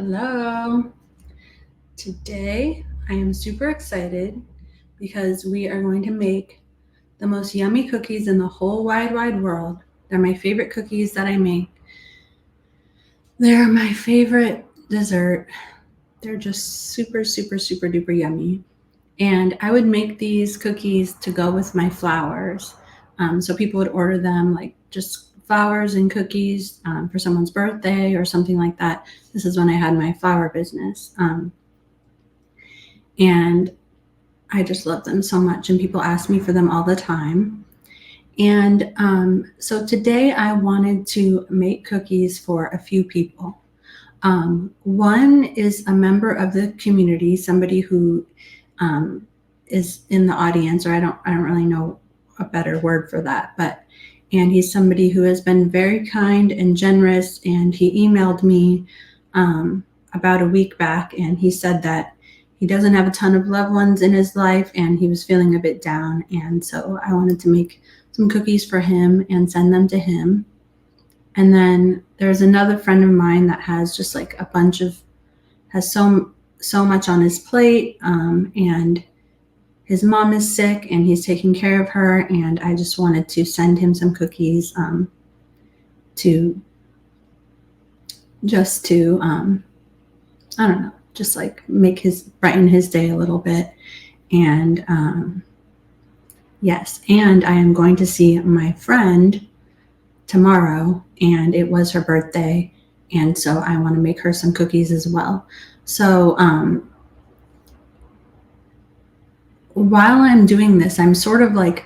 Hello. Today I am super excited because we are going to make the most yummy cookies in the whole wide world. They're my favorite cookies that I make. They're my favorite dessert. They're just super duper yummy. And I would make these cookies to go with my flowers. So people would order them like just flowers and cookies for someone's birthday or something like that. This is when I had my flower business. And I just love them so much, and people ask me for them all the time. And so today I wanted to make cookies for a few people. One is a member of the community, somebody who is in the audience, or I don't really know a better word for that, and he's somebody who has been very kind and generous, and he emailed me about a week back, and he said that he doesn't have a ton of loved ones in his life, and he was feeling a bit down, and so I wanted to make some cookies for him and send them to him. And then there's another friend of mine that has just like has so much on his plate, and his mom is sick and he's taking care of her, and I just wanted to send him some cookies to I don't know, just like brighten his day a little bit. And yes, and I am going to see my friend tomorrow, and it was her birthday, and so I want to make her some cookies as well. So while I'm doing this, I'm sort of like,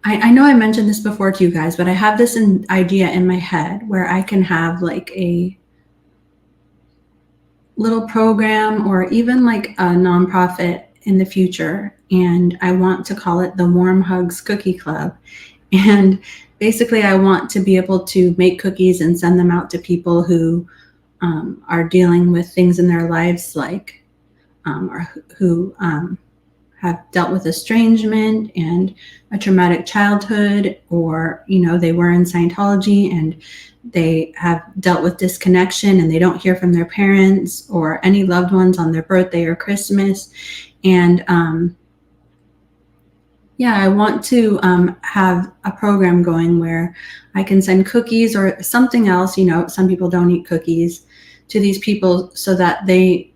I know I mentioned this before to you guys, but I have this idea in my head where I can have like a little program or even like a nonprofit in the future, and I want to call it the Warm Hugs Cookie Club. And basically I want to be able to make cookies and send them out to people who are dealing with things in their lives, like or who have dealt with estrangement and a traumatic childhood, or they were in Scientology and they have dealt with disconnection and they don't hear from their parents or any loved ones on their birthday or Christmas. And I want to have a program going where I can send cookies or something else. Some people don't eat cookies, to these people so that they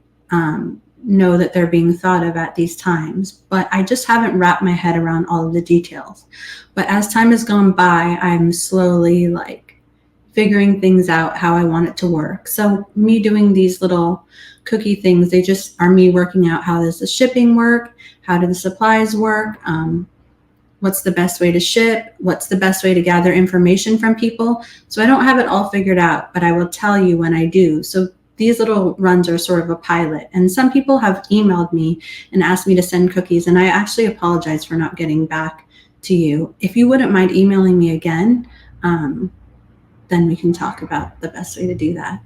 know that they're being thought of at these times. But I just haven't wrapped my head around all of the details. But as time has gone by, I'm slowly like figuring things out, how I want it to work. So me doing these little cookie things, they just are me working out, how does the shipping work? How do the supplies work? What's the best way to ship? What's the best way to gather information from people? So I don't have it all figured out, but I will tell you when I do. So these little runs are sort of a pilot, and some people have emailed me and asked me to send cookies, and I actually apologize for not getting back to you. If you wouldn't mind emailing me again, then we can talk about the best way to do that.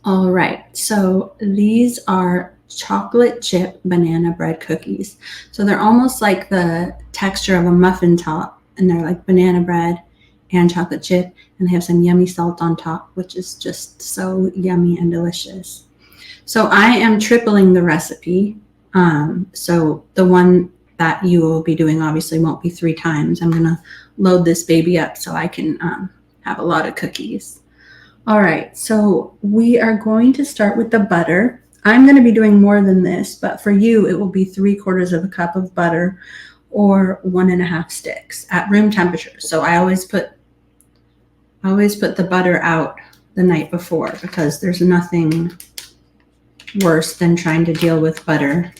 All right, so these are chocolate chip banana bread cookies. So they're almost like the texture of a muffin top, and they're like banana bread and chocolate chip, and they have some yummy salt on top, which is just so yummy and delicious. So I am tripling the recipe. So the one that you will be doing obviously won't be 3 times. I'm gonna load this baby up so I can have a lot of cookies. All right, so we are going to start with the butter. I'm going to be doing more than this, but for you, it will be 3/4 of a cup of butter or 1.5 sticks at room temperature. So I always put the butter out the night before, because there's nothing worse than trying to deal with butter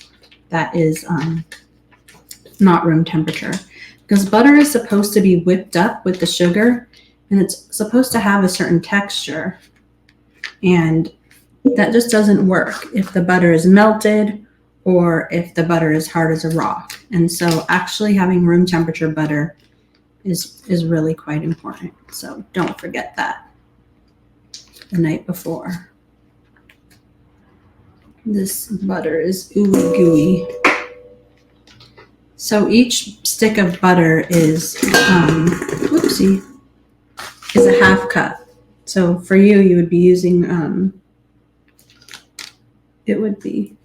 that is not room temperature, because butter is supposed to be whipped up with the sugar, and it's supposed to have a certain texture, and that just doesn't work if the butter is melted or if the butter is hard as a rock. And so actually having room temperature butter is really quite important. So don't forget that the night before. This butter is ooey gooey. So each stick of butter is a 1/2 cup. So for you, you would be using, it would be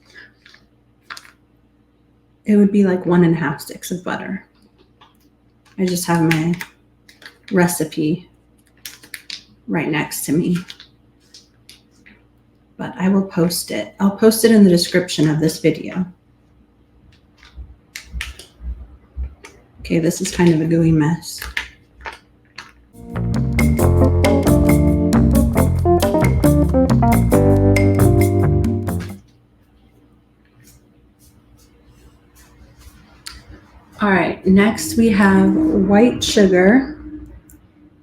like 1.5 sticks of butter. I just have my recipe right next to me, but I will post it. I'll post it in the description of this video. Okay, this is kind of a gooey mess. All right, next we have white sugar,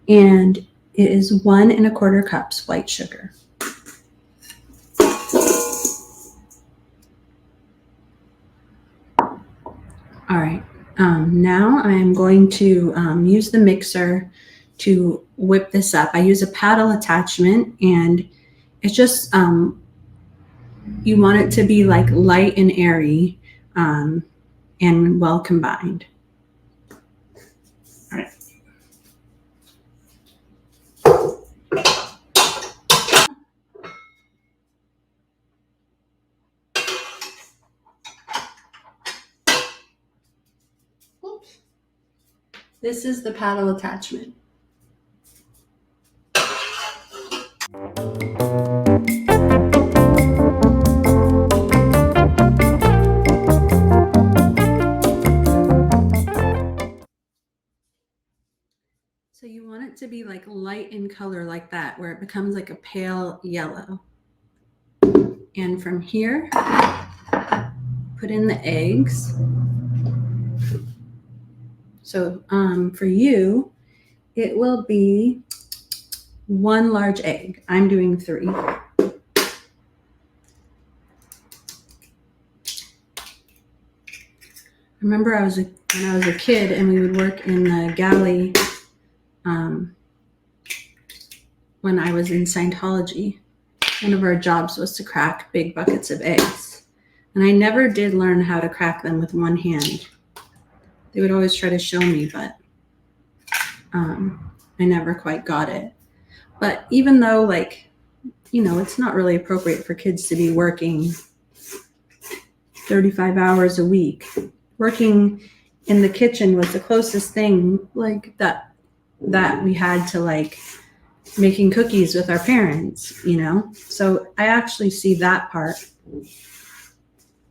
and it is 1 1/4 cups white sugar. All right, now I'm going to use the mixer to whip this up. I use a paddle attachment, and it's just, you want it to be like light and airy and well combined. All right. This is the paddle attachment. So you want it to be like light in color like that, where it becomes like a pale yellow. And from here, put in the eggs. So for you, it will be 1 large egg. I'm doing 3. I remember when I was a kid and we would work in the galley when I was in Scientology. One of our jobs was to crack big buckets of eggs. And I never did learn how to crack them with one hand. They would always try to show me, but I never quite got it. But even though, like, you know, it's not really appropriate for kids to be working 35 hours a week. Working in the kitchen was the closest thing like that we had to like making cookies with our parents, you know? So I actually see that part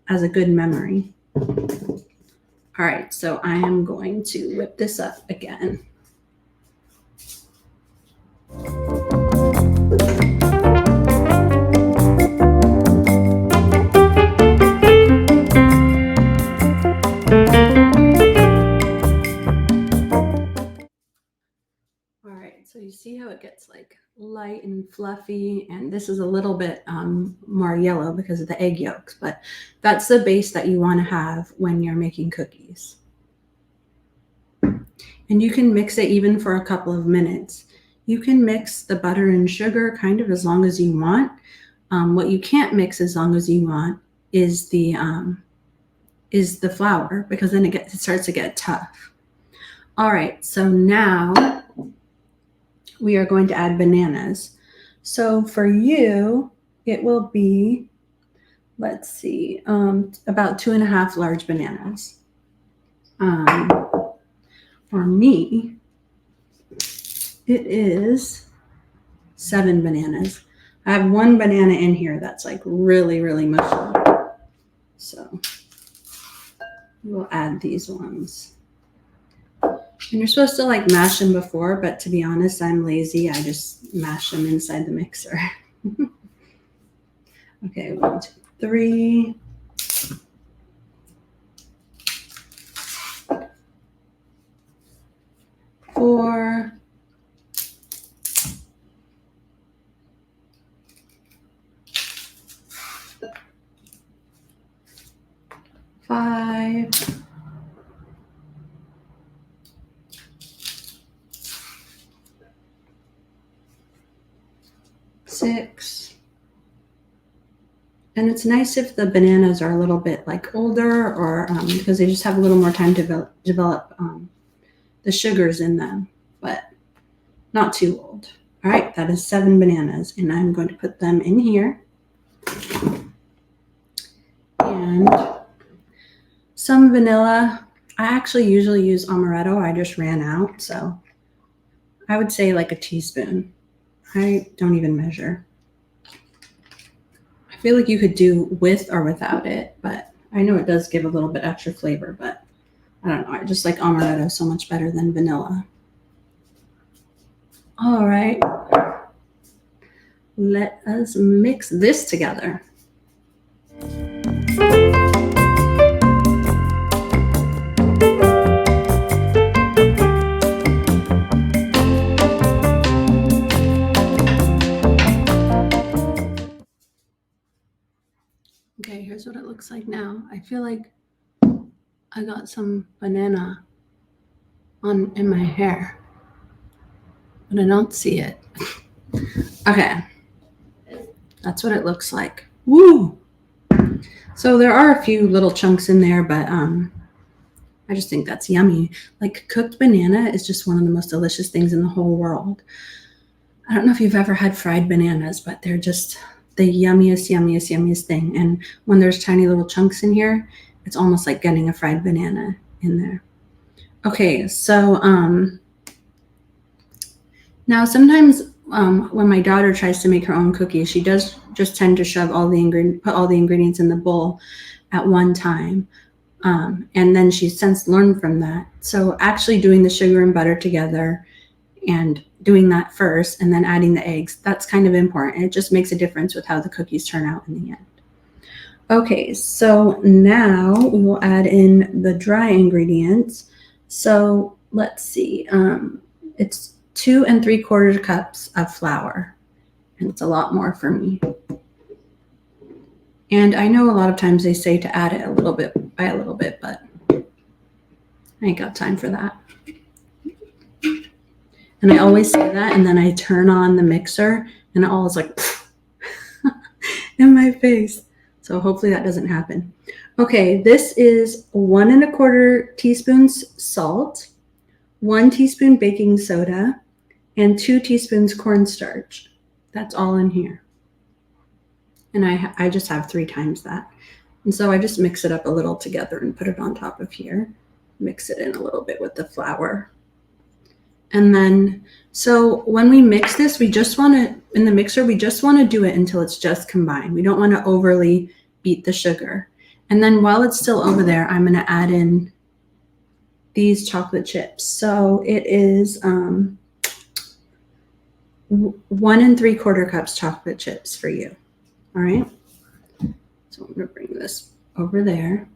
as a good memory. All right, so I am going to whip this up again. So you see how it gets like light and fluffy, and this is a little bit more yellow because of the egg yolks, but that's the base that you want to have when you're making cookies. And you can mix it even for a couple of minutes. You can mix the butter and sugar kind of as long as you want. What you can't mix as long as you want is the flour, because then it starts to get tough. All right, so now we are going to add bananas. So for you, it will be, let's see, about 2.5 large bananas. For me, it is 7 bananas. I have 1 banana in here that's like really, really mushy. So we'll add these ones. And you're supposed to like mash them before, but to be honest, I'm lazy. I just mash them inside the mixer. Okay, 1, 2, 3. 4. 5. 6. And it's nice if the bananas are a little bit like older, or because they just have a little more time to develop the sugars in them, but not too old. All right, that is 7 bananas, and I'm going to put them in here. And some vanilla. I actually usually use amaretto. I just ran out, so I would say like a teaspoon. I don't even measure. I feel like you could do with or without it, but I know it does give a little bit extra flavor, but I don't know. I just like amaretto so much better than vanilla. All right. Let us mix this together. Okay, here's what it looks like now. I feel like I got some banana in my hair, but I don't see it. Okay, that's what it looks like. Woo! So there are a few little chunks in there, but I just think that's yummy. Like cooked banana is just one of the most delicious things in the whole world. I don't know if you've ever had fried bananas, but they're just the yummiest thing. And when there's tiny little chunks in here, it's almost like getting a fried banana in there. Okay, so now sometimes when my daughter tries to make her own cookies, she does just tend to put all the ingredients in the bowl at one time. And then she's since learned from that. So actually doing the sugar and butter together and doing that first and then adding the eggs, that's kind of important. It just makes a difference with how the cookies turn out in the end. Okay, so now we will add in the dry ingredients. So let's see, it's 2 3/4 cups of flour, and it's a lot more for me. And I know a lot of times they say to add it a little bit, but I ain't got time for that. And I always say that, and then I turn on the mixer, and it all is like in my face. So hopefully that doesn't happen. Okay, this is 1 1/4 teaspoons salt, 1 teaspoon baking soda, and 2 teaspoons cornstarch. That's all in here. And I just have 3 times that. And so I just mix it up a little together and put it on top of here. Mix it in a little bit with the flour. And then, so when we mix this, we just want to, in the mixer, we just want to do it until it's just combined. We don't want to overly beat the sugar. And then while it's still over there, I'm going to add in these chocolate chips. So it is 1 3/4 cups chocolate chips for you. All right. So I'm going to bring this over there.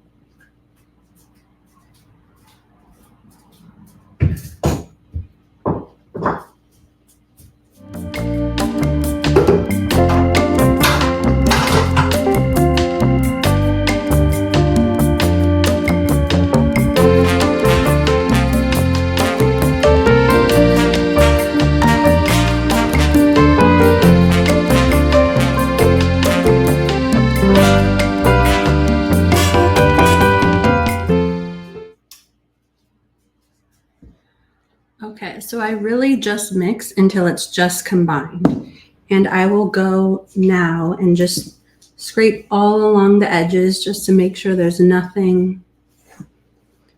Okay, so I really just mix until it's just combined. And I will go now and just scrape all along the edges just to make sure there's nothing,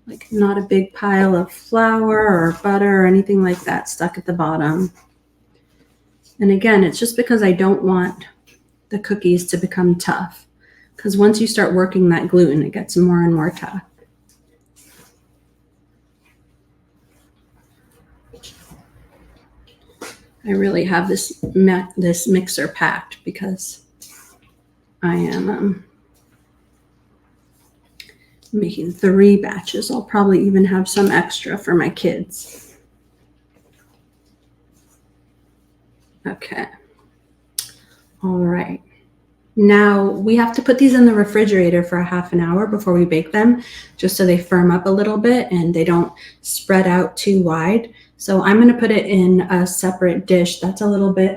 like not a big pile of flour or butter or anything like that stuck at the bottom. And again, it's just because I don't want the cookies to become tough. Because once you start working that gluten, it gets more and more tough. I really have this mixer packed because I am making 3 batches. I'll probably even have some extra for my kids. Okay. All right. Now we have to put these in the refrigerator for a half an hour before we bake them, just so they firm up a little bit and they don't spread out too wide. So I'm going to put it in a separate dish that's a little bit,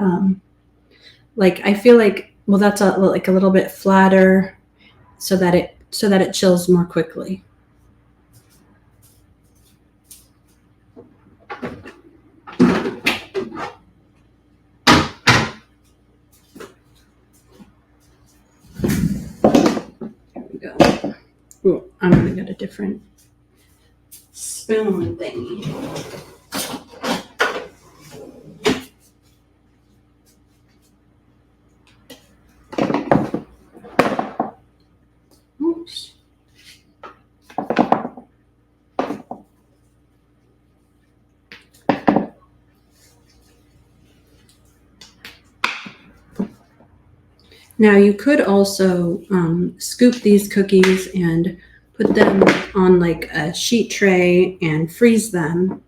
like I feel like, well, that's like a little bit flatter so that it chills more quickly. get a different spoon thingy. Oops. Now you could also scoop these cookies and put them on like a sheet tray and freeze them.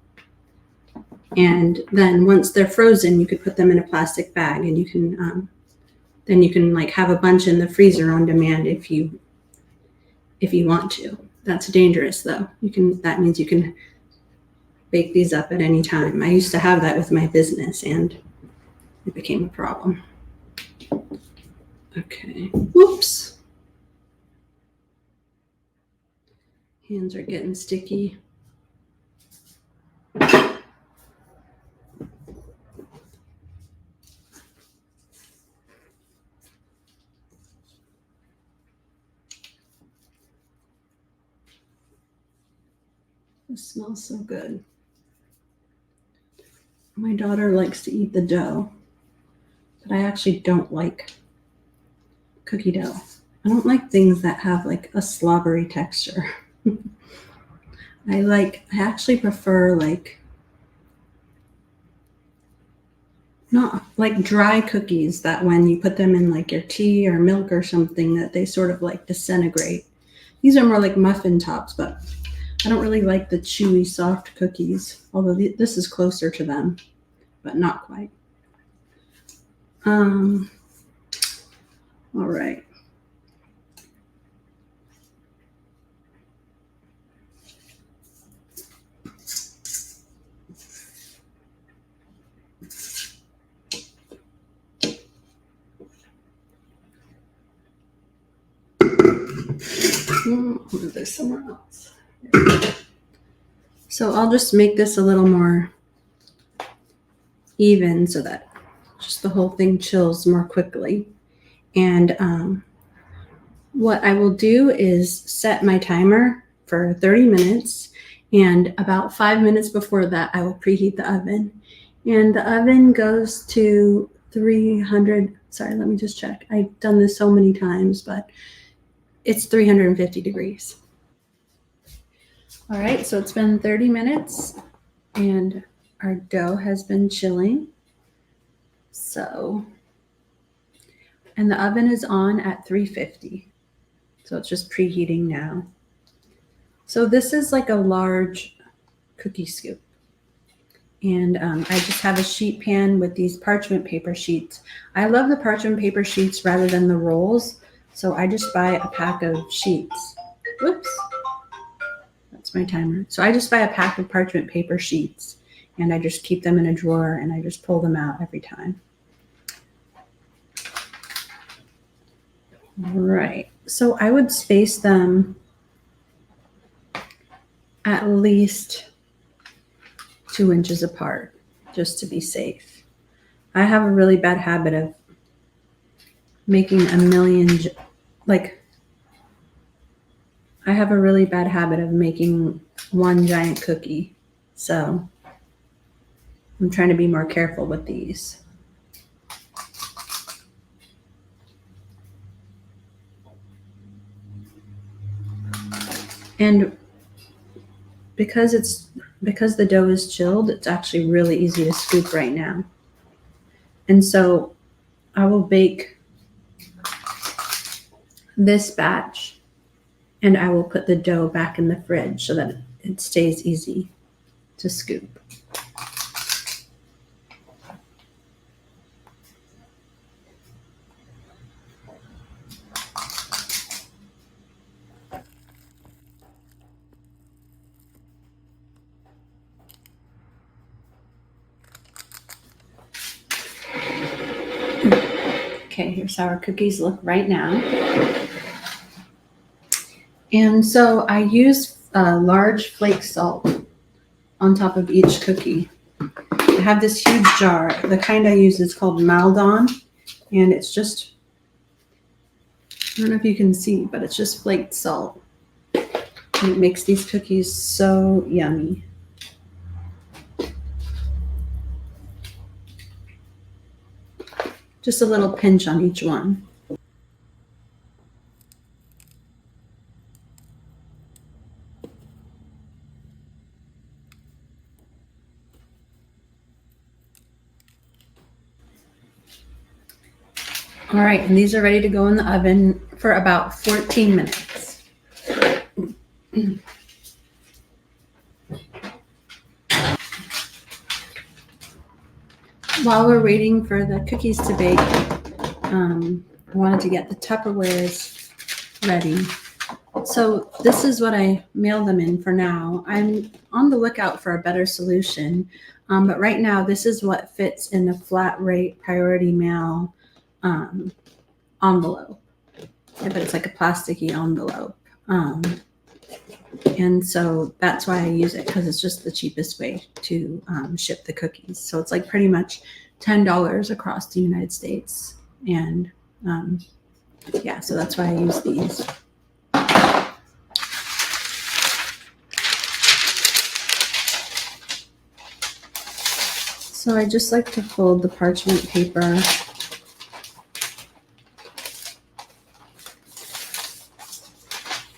And then once they're frozen, you could put them in a plastic bag, and you can then you can like have a bunch in the freezer on demand if you want to. That's dangerous though. That means you can bake these up at any time. I used to have that with my business, and it became a problem. Okay. Whoops. Hands are getting sticky. It smells so good. My daughter likes to eat the dough, but I actually don't like cookie dough. I don't like things that have like a slobbery texture. I actually prefer like not like dry cookies that when you put them in like your tea or milk or something that they sort of like disintegrate. These are more like muffin tops, but I don't really like the chewy, soft cookies, although this is closer to them, but not quite. All right. I'll move this somewhere else. So I'll just make this a little more even so that just the whole thing chills more quickly. And what I will do is set my timer for 30 minutes, and about 5 minutes before that, I will preheat the oven. And the oven goes to 300, sorry, let me just check. I've done this so many times, but it's 350 degrees. All right, so it's been 30 minutes and our dough has been chilling. And the oven is on at 350. So it's just preheating now. So this is like a large cookie scoop. And I just have a sheet pan with these parchment paper sheets. I love the parchment paper sheets rather than the rolls. So I just buy a pack of sheets. Whoops. That's my timer. So I just buy a pack of parchment paper sheets, and I just keep them in a drawer, and I just pull them out every time. All right. So I would space them at least 2 inches apart just to be safe. I have a really bad habit of making I have a really bad habit of making one giant cookie. So I'm trying to be more careful with these. And because the dough is chilled, it's actually really easy to scoop right now. And so I will bake this batch, and I will put the dough back in the fridge so that it stays easy to scoop. Okay, here's how our cookies look right now. And so I use a large flake salt on top of each cookie. I have this huge jar. The kind I use is called Maldon, and it's just, I don't know if you can see, but it's just flaked salt. And it makes these cookies so yummy. Just a little pinch on each one. All right, and these are ready to go in the oven for about 14 minutes. While we're waiting for the cookies to bake, I wanted to get the Tupperwares ready. So this is what I mail them in for now. I'm on the lookout for a better solution, but right now this is what fits in the flat rate priority mail envelope. But it's like a plasticky envelope. And so that's why I use it, because it's just the cheapest way to ship the cookies. So it's like pretty much $10 across the United States. And yeah, so that's why I use these. So I just like to fold the parchment paper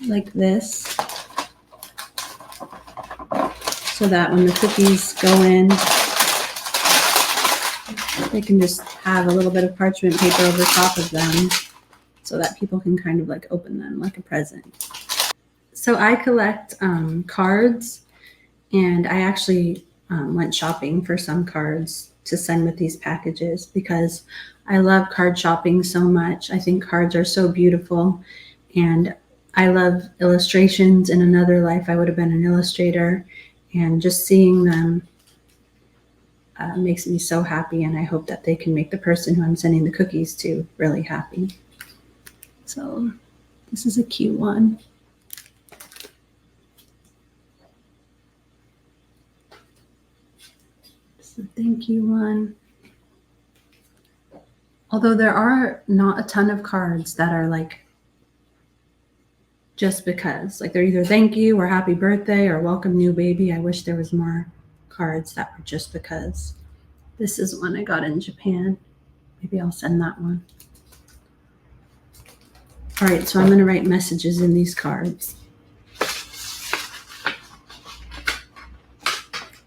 like this, so that when the cookies go in, they can just have a little bit of parchment paper over top of them so that people can kind of like open them like a present. So I collect cards, and I actually went shopping for some cards to send with these packages because I love card shopping so much. I think cards are so beautiful, and I love illustrations. In another life, I would have been an illustrator, and just seeing them makes me so happy, and I hope that they can make the person who I'm sending the cookies to really happy. So this is a cute one. This is a thank you one. Although there are not a ton of cards that are like just because, like they're either thank you or happy birthday or welcome new baby. I wish there was more cards that were just because. This is one I got in Japan. Maybe I'll send that one. All right, so I'm going to write messages in these cards.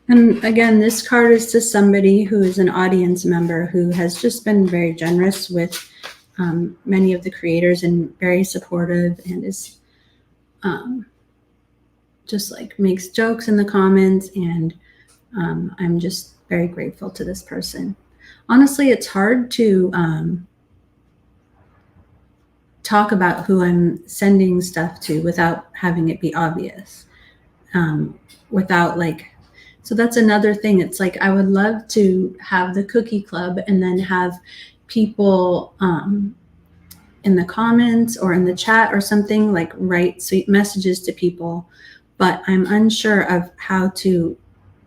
And again, this card is to somebody who is an audience member who has just been very generous with many of the creators and very supportive, and is just like makes jokes in the comments, and I'm just very grateful to this person. Honestly, it's hard to talk about who I'm sending stuff to without having it be obvious. Without like, so that's another thing. It's like I would love to have the cookie club and then have people in the comments or in the chat or something, like write sweet messages to people, but I'm unsure of how to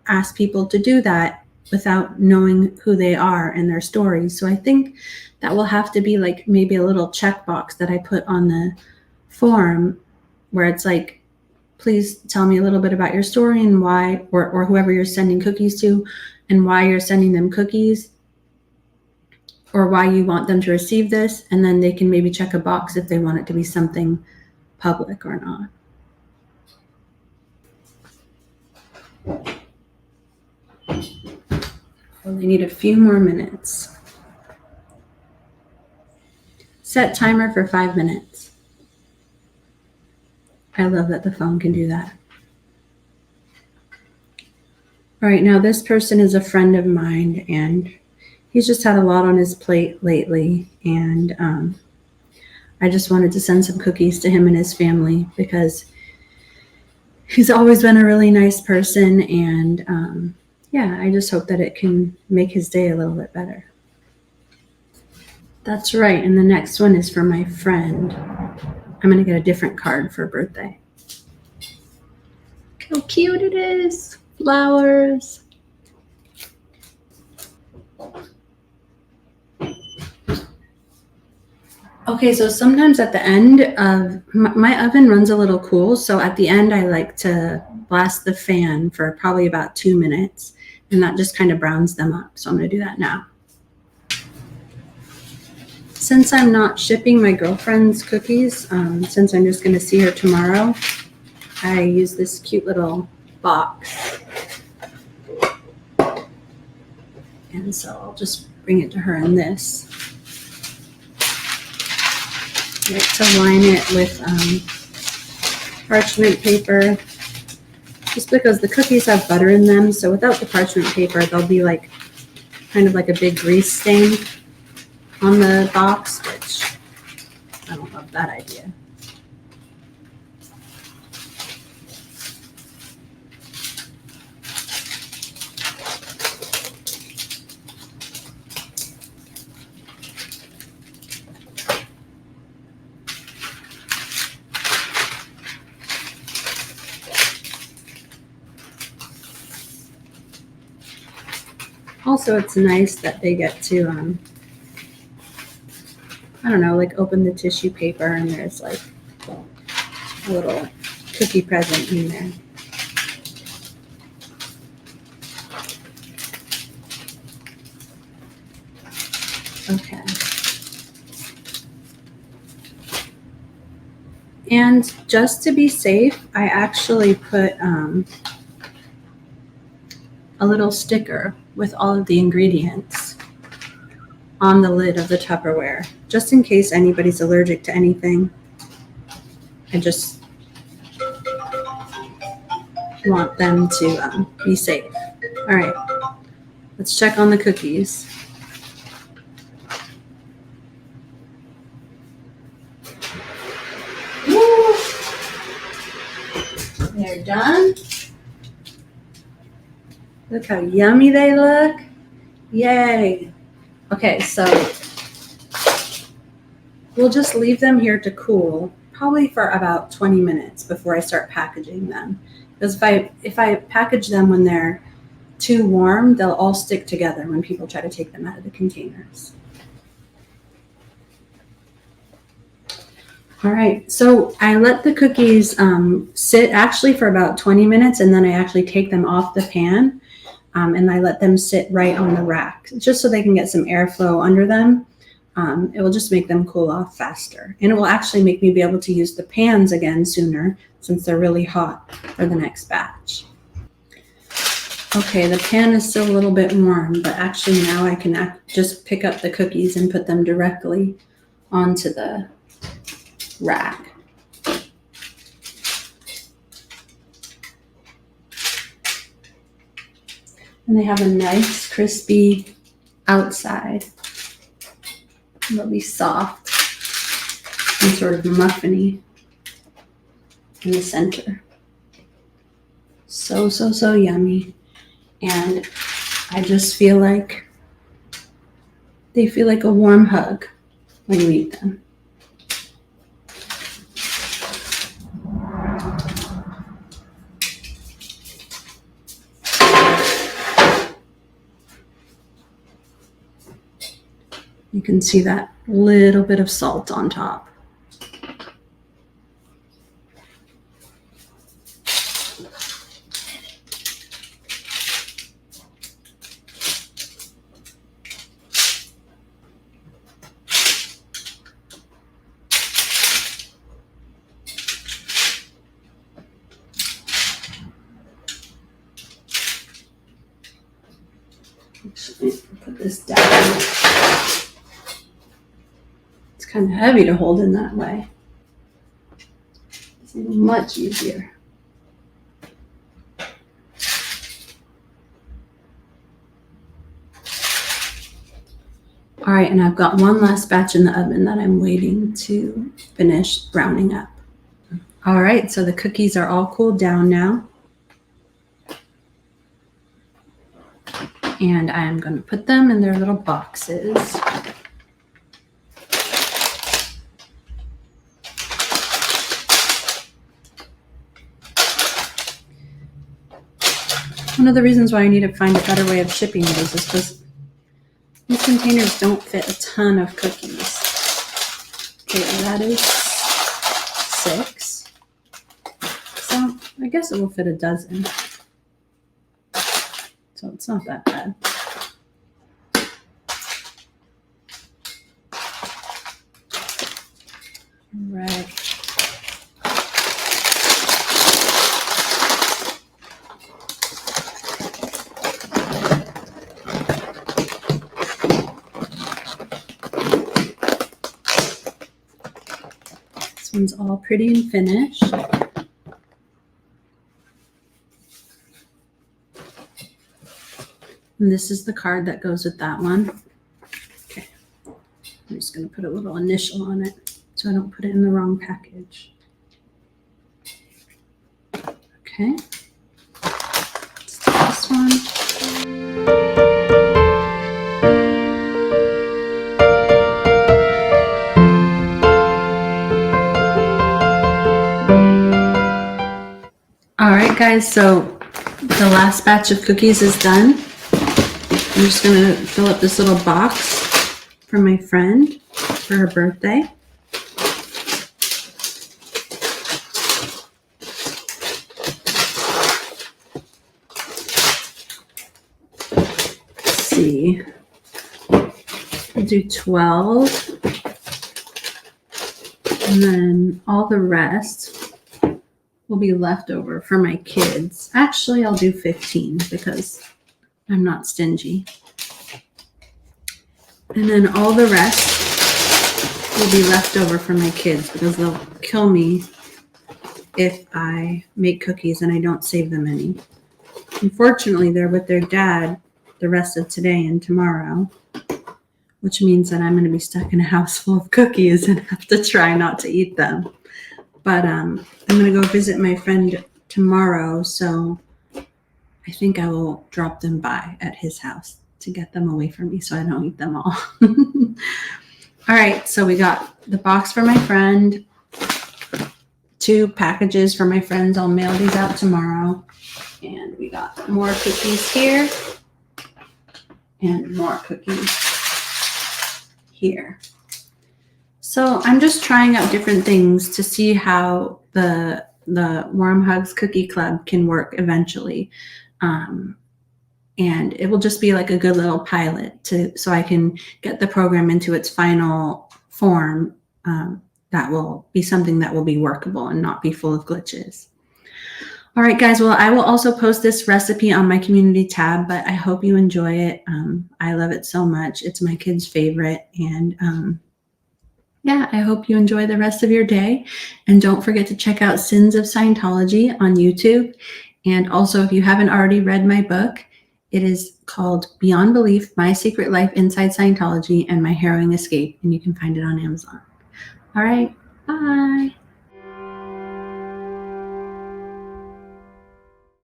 ask people to do that without knowing who they are and their stories. So I think that will have to be like maybe a little checkbox that I put on the form where it's like, please tell me a little bit about your story and why, or whoever you're sending cookies to, and why you're sending them cookies, or why you want them to receive this. And then they can maybe check a box if they want it to be something public or not. Only need a few more minutes. Set timer for 5 minutes. I love that the phone can do that. All right, now this person is a friend of mine, and he's just had a lot on his plate lately, and I just wanted to send some cookies to him and his family because he's always been a really nice person, and yeah, I just hope that it can make his day a little bit better. That's right, and the next one is for my friend. I'm going to get a different card for birthday. Look how cute it is. Flowers. Okay, so sometimes at the end of my oven runs a little cool, so at the end I like to blast the fan for probably about 2 minutes, and that just kind of browns them up. So I'm going to do that now. Since I'm not shipping my girlfriend's cookies, since I'm just going to see her tomorrow, I use this cute little box. And so I'll just bring it to her in this. I like to line it with parchment paper, just because the cookies have butter in them. So without the parchment paper, they'll be like kind of like a big grease stain on the box, which I don't love that idea. Also, it's nice that they get to, I don't know, like open the tissue paper and there's like a little cookie present in there. Okay. And just to be safe, I actually put a little sticker with all of the ingredients on the lid of the Tupperware, just in case anybody's allergic to anything. I just want them to be safe. All right, let's check on the cookies. Woo! They're done. Look how yummy they look. Yay. Okay, so we'll just leave them here to cool, probably for about 20 minutes before I start packaging them. Because if I package them when they're too warm, they'll all stick together when people try to take them out of the containers. All right, so I let the cookies sit actually for about 20 minutes, and then I actually take them off the pan. And I let them sit right on the rack, just so they can get some airflow under them. It will just make them cool off faster. And it will actually make me be able to use the pans again sooner, since they're really hot for the next batch. Okay, the pan is still a little bit warm, but actually now I can just pick up the cookies and put them directly onto the rack. And they have a nice crispy outside. They'll be soft and sort of muffiny in the center. So, so, so yummy. And I just feel like they feel like a warm hug when you eat them. You can see that little bit of salt on top. Actually, put this down. Kind of heavy to hold in that way. It's much easier. All right, and I've got one last batch in the oven that I'm waiting to finish browning up. All right, so the cookies are all cooled down now. And I'm going to put them in their little boxes. One of the reasons why I need to find a better way of shipping those is because these containers don't fit a ton of cookies. Okay, that is 6. So I guess it will fit a dozen. So it's not that bad. All right. This one's all pretty and finished. And this is the card that goes with that one. Okay. I'm just going to put a little initial on it so I don't put it in the wrong package. Okay. Let's do this one. All right, guys, so the last batch of cookies is done. I'm just going to fill up this little box for my friend for her birthday. Let's see. I'll do 12. And then all the rest will be left over for my kids. Actually, I'll do 15 because I'm not stingy. And then all the rest will be left over for my kids because they'll kill me if I make cookies and I don't save them any. Unfortunately, they're with their dad the rest of today and tomorrow, which means that I'm going to be stuck in a house full of cookies and have to try not to eat them. But I'm going to go visit my friend tomorrow, so I think I will drop them by at his house to get them away from me so I don't eat them all. All right, so we got the box for my friend, 2 packages for my friends. I'll mail these out tomorrow. And we got more cookies here and more cookies here. So I'm just trying out different things to see how the Warm Hugs Cookie Club can work eventually. And it will just be like a good little pilot so I can get the program into its final form. That will be something that will be workable and not be full of glitches. All right, guys. Well, I will also post this recipe on my community tab, but I hope you enjoy it. I love it so much. It's my kids' favorite. And yeah, I hope you enjoy the rest of your day. And don't forget to check out Sins of Scientology on YouTube. And also, if you haven't already read my book, it is called Beyond Belief, My Secret Life Inside Scientology and My Harrowing Escape. And you can find it on Amazon. All right. Bye.